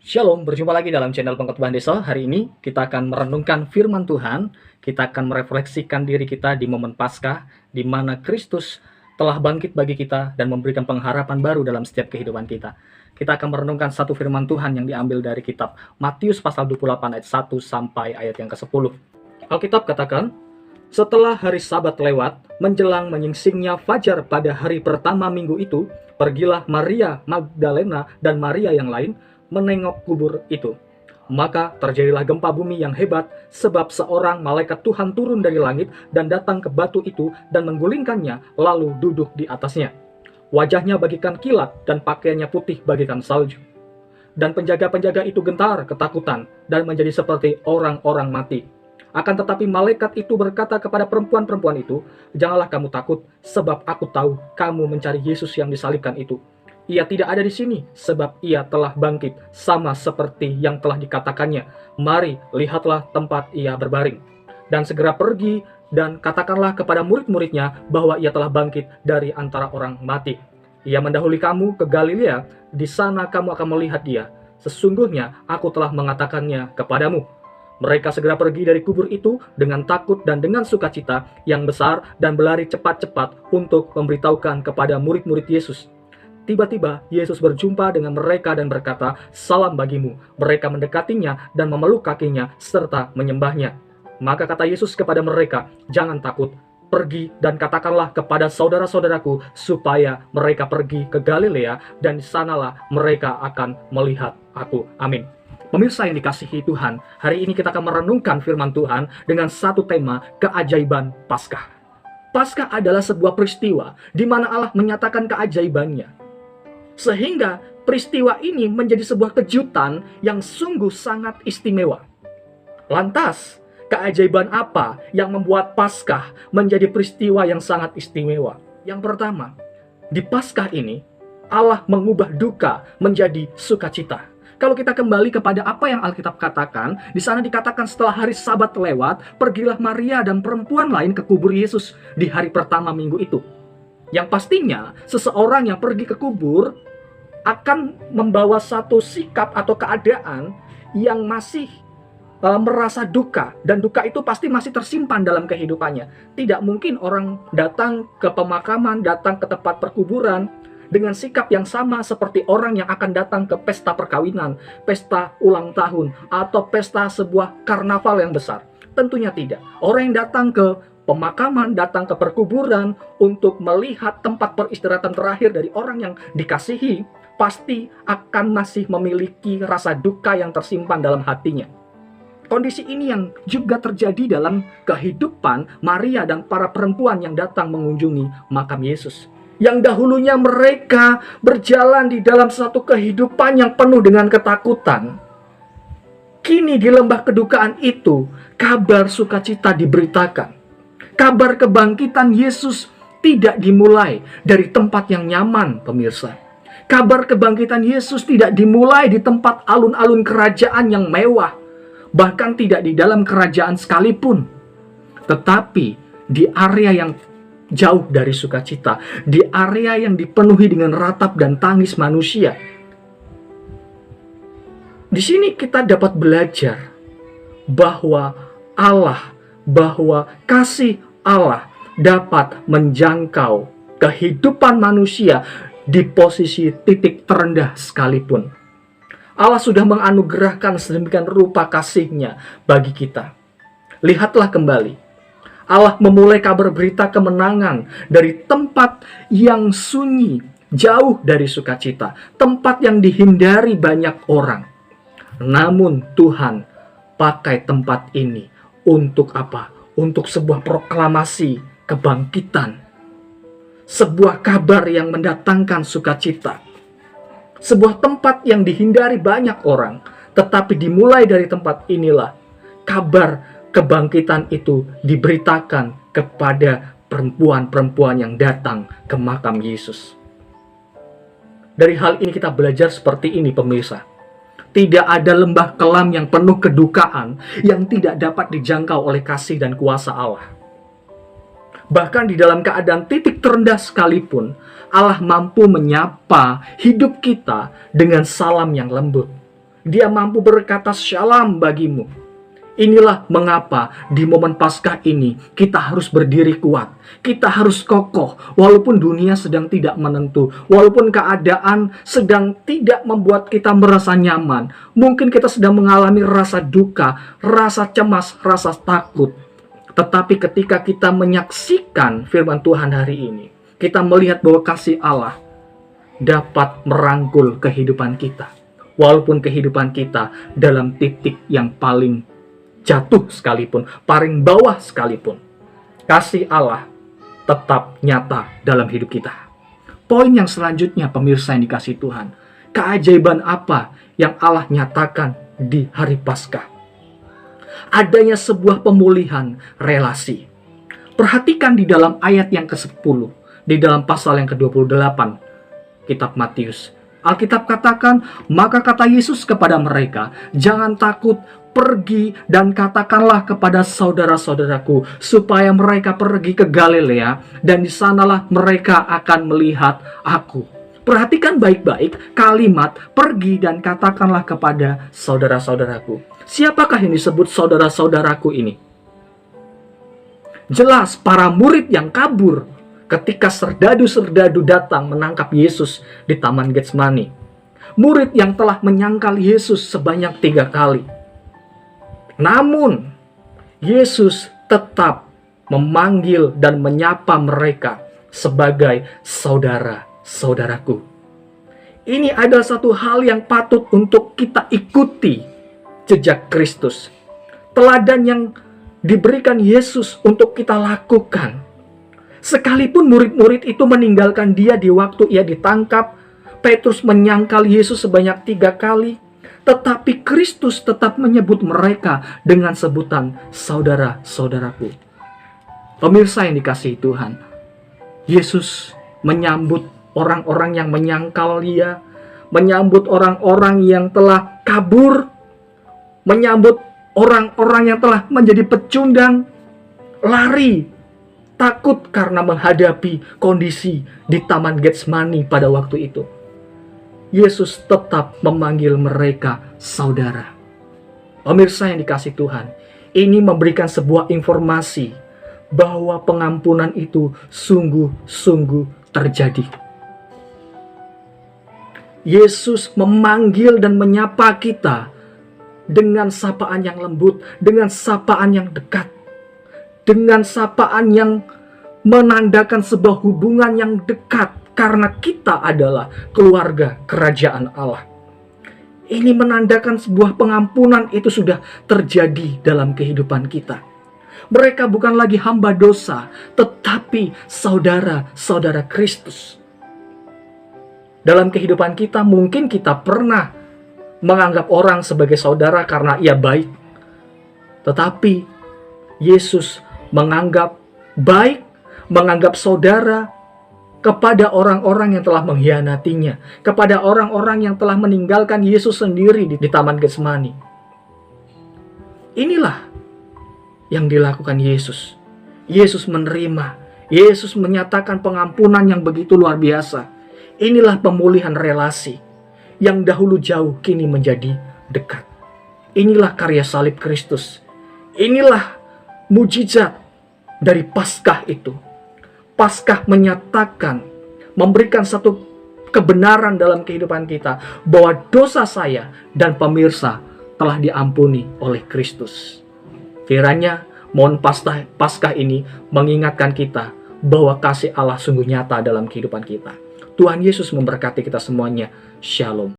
Shalom, berjumpa lagi dalam channel Pengkhotbah Desa. Hari ini kita akan merenungkan firman Tuhan. Kita akan merefleksikan diri kita di momen Paskah, di mana Kristus telah bangkit bagi kita dan memberikan pengharapan baru dalam setiap kehidupan kita. Kita akan merenungkan satu firman Tuhan yang diambil dari kitab Matius pasal 28 ayat 1 sampai ayat yang ke-10. Alkitab katakan, setelah hari Sabat lewat, menjelang menyingsingnya fajar pada hari pertama minggu itu, pergilah Maria Magdalena dan Maria yang lain menengok kubur itu. Maka terjadilah gempa bumi yang hebat, sebab seorang malaikat Tuhan turun dari langit dan datang ke batu itu dan menggulingkannya, lalu duduk di atasnya. Wajahnya bagikan kilat dan pakaiannya putih bagikan salju. Dan penjaga-penjaga itu gentar ketakutan dan menjadi seperti orang-orang mati. Akan tetapi malaikat itu berkata kepada perempuan-perempuan itu, "Janganlah kamu takut, sebab aku tahu kamu mencari Yesus yang disalibkan itu. Ia tidak ada di sini, sebab ia telah bangkit, sama seperti yang telah dikatakannya. Mari, lihatlah tempat ia berbaring. Dan segera pergi dan katakanlah kepada murid-muridnya bahwa ia telah bangkit dari antara orang mati. Ia mendahului kamu ke Galilea, di sana kamu akan melihat dia. Sesungguhnya aku telah mengatakannya kepadamu." Mereka segera pergi dari kubur itu dengan takut dan dengan sukacita yang besar dan berlari cepat-cepat untuk memberitahukan kepada murid-murid Yesus. Tiba-tiba Yesus berjumpa dengan mereka dan berkata, "Salam bagimu." Mereka mendekatinya dan memeluk kakinya serta menyembahnya. Maka kata Yesus kepada mereka, "Jangan takut. Pergi dan katakanlah kepada saudara-saudaraku supaya mereka pergi ke Galilea dan di sanalah mereka akan melihat aku." Amin. Pemirsa yang dikasihi Tuhan, hari ini kita akan merenungkan firman Tuhan dengan satu tema, keajaiban Paskah. Paskah adalah sebuah peristiwa di mana Allah menyatakan keajaibannya. Sehingga peristiwa ini menjadi sebuah kejutan yang sungguh sangat istimewa. Lantas, keajaiban apa yang membuat Paskah menjadi peristiwa yang sangat istimewa? Yang pertama, di Paskah ini Allah mengubah duka menjadi sukacita. Kalau kita kembali kepada apa yang Alkitab katakan, di sana dikatakan setelah hari Sabat lewat, pergilah Maria dan perempuan lain ke kubur Yesus di hari pertama minggu itu. Yang pastinya seseorang yang pergi ke kubur akan membawa satu sikap atau keadaan yang masih merasa duka, dan duka itu pasti masih tersimpan dalam kehidupannya. Tidak mungkin orang datang ke pemakaman, datang ke tempat perkuburan dengan sikap yang sama seperti orang yang akan datang ke pesta perkawinan, pesta ulang tahun, atau pesta sebuah karnaval yang besar. Tentunya tidak. Orang yang datang ke pemakaman, datang ke perkuburan untuk melihat tempat peristirahatan terakhir dari orang yang dikasihi, pasti akan masih memiliki rasa duka yang tersimpan dalam hatinya. Kondisi ini yang juga terjadi dalam kehidupan Maria dan para perempuan yang datang mengunjungi makam Yesus. Yang dahulunya mereka berjalan di dalam satu kehidupan yang penuh dengan ketakutan. Kini di lembah kedukaan itu, kabar sukacita diberitakan. Kabar kebangkitan Yesus tidak dimulai dari tempat yang nyaman, pemirsa. Kabar kebangkitan Yesus tidak dimulai di tempat alun-alun kerajaan yang mewah, bahkan tidak di dalam kerajaan sekalipun. Tetapi di area yang jauh dari sukacita, di area yang dipenuhi dengan ratap dan tangis manusia. Di sini kita dapat belajar bahwa kasih Allah dapat menjangkau kehidupan manusia di posisi titik terendah sekalipun. Allah sudah menganugerahkan sedemikian rupa kasih-Nya bagi kita. Lihatlah kembali, Allah memulai kabar berita kemenangan dari tempat yang sunyi, jauh dari sukacita, tempat yang dihindari banyak orang. Namun Tuhan pakai tempat ini untuk apa? Untuk sebuah proklamasi kebangkitan. Sebuah kabar yang mendatangkan sukacita. Sebuah tempat yang dihindari banyak orang, tetapi dimulai dari tempat inilah kabar kebangkitan itu diberitakan kepada perempuan-perempuan yang datang ke makam Yesus. Dari hal ini kita belajar seperti ini, pemirsa. Tidak ada lembah kelam yang penuh kedukaan yang tidak dapat dijangkau oleh kasih dan kuasa Allah. Bahkan di dalam keadaan titik terendah sekalipun, Allah mampu menyapa hidup kita dengan salam yang lembut. Dia mampu berkata shalom bagimu. Inilah mengapa di momen Paskah ini kita harus berdiri kuat. Kita harus kokoh walaupun dunia sedang tidak menentu. Walaupun keadaan sedang tidak membuat kita merasa nyaman. Mungkin kita sedang mengalami rasa duka, rasa cemas, rasa takut. Tetapi ketika kita menyaksikan firman Tuhan hari ini, kita melihat bahwa kasih Allah dapat merangkul kehidupan kita. Walaupun kehidupan kita dalam titik yang paling jatuh sekalipun, paling bawah sekalipun, kasih Allah tetap nyata dalam hidup kita. Poin yang selanjutnya, pemirsa yang dikasihi Tuhan, keajaiban apa yang Allah nyatakan di hari Paskah? Adanya sebuah pemulihan relasi. Perhatikan di dalam ayat yang ke-10, di dalam pasal yang ke-28 kitab Matius. Alkitab katakan, maka kata Yesus kepada mereka, jangan takut, pergi dan katakanlah kepada saudara-saudaraku supaya mereka pergi ke Galilea dan di sanalah mereka akan melihat aku. Perhatikan baik-baik kalimat pergi dan katakanlah kepada saudara-saudaraku. Siapakah yang disebut saudara-saudaraku ini? Jelas para murid yang kabur ketika serdadu-serdadu datang menangkap Yesus di Taman Getsemani. Murid yang telah menyangkal Yesus sebanyak 3 kali. Namun, Yesus tetap memanggil dan menyapa mereka sebagai saudara-saudaraku. Ini adalah satu hal yang patut untuk kita ikuti jejak Kristus. Teladan yang diberikan Yesus untuk kita lakukan. Sekalipun murid-murid itu meninggalkan dia di waktu ia ditangkap, Petrus menyangkal Yesus sebanyak 3 kali, tetapi Kristus tetap menyebut mereka dengan sebutan saudara-saudaraku. Pemirsa yang dikasihi Tuhan, Yesus menyambut orang-orang yang menyangkal dia, menyambut orang-orang yang telah kabur, menyambut orang-orang yang telah menjadi pecundang, lari, takut karena menghadapi kondisi di Taman Getsemani pada waktu itu. Yesus tetap memanggil mereka saudara. Pemirsa yang dikasihi Tuhan, ini memberikan sebuah informasi bahwa pengampunan itu sungguh-sungguh terjadi. Yesus memanggil dan menyapa kita dengan sapaan yang lembut, dengan sapaan yang dekat, dengan sapaan yang menandakan sebuah hubungan yang dekat. Karena kita adalah keluarga kerajaan Allah. Ini menandakan sebuah pengampunan itu sudah terjadi dalam kehidupan kita. Mereka bukan lagi hamba dosa, tetapi saudara-saudara Kristus. Dalam kehidupan kita mungkin kita pernah menganggap orang sebagai saudara karena ia baik. Tetapi Yesus menganggap baik, menganggap saudara kepada orang-orang yang telah mengkhianatinya, kepada orang-orang yang telah meninggalkan Yesus sendiri di Taman Getsemani. Inilah yang dilakukan Yesus. Yesus menerima, Yesus menyatakan pengampunan yang begitu luar biasa. Inilah pemulihan relasi yang dahulu jauh kini menjadi dekat. Inilah karya salib Kristus. Inilah mujizat dari Paskah itu. Paskah menyatakan, memberikan satu kebenaran dalam kehidupan kita bahwa dosa saya dan pemirsa telah diampuni oleh Kristus. Kiranya mohon Paskah ini mengingatkan kita bahwa kasih Allah sungguh nyata dalam kehidupan kita. Tuhan Yesus memberkati kita semuanya. Shalom.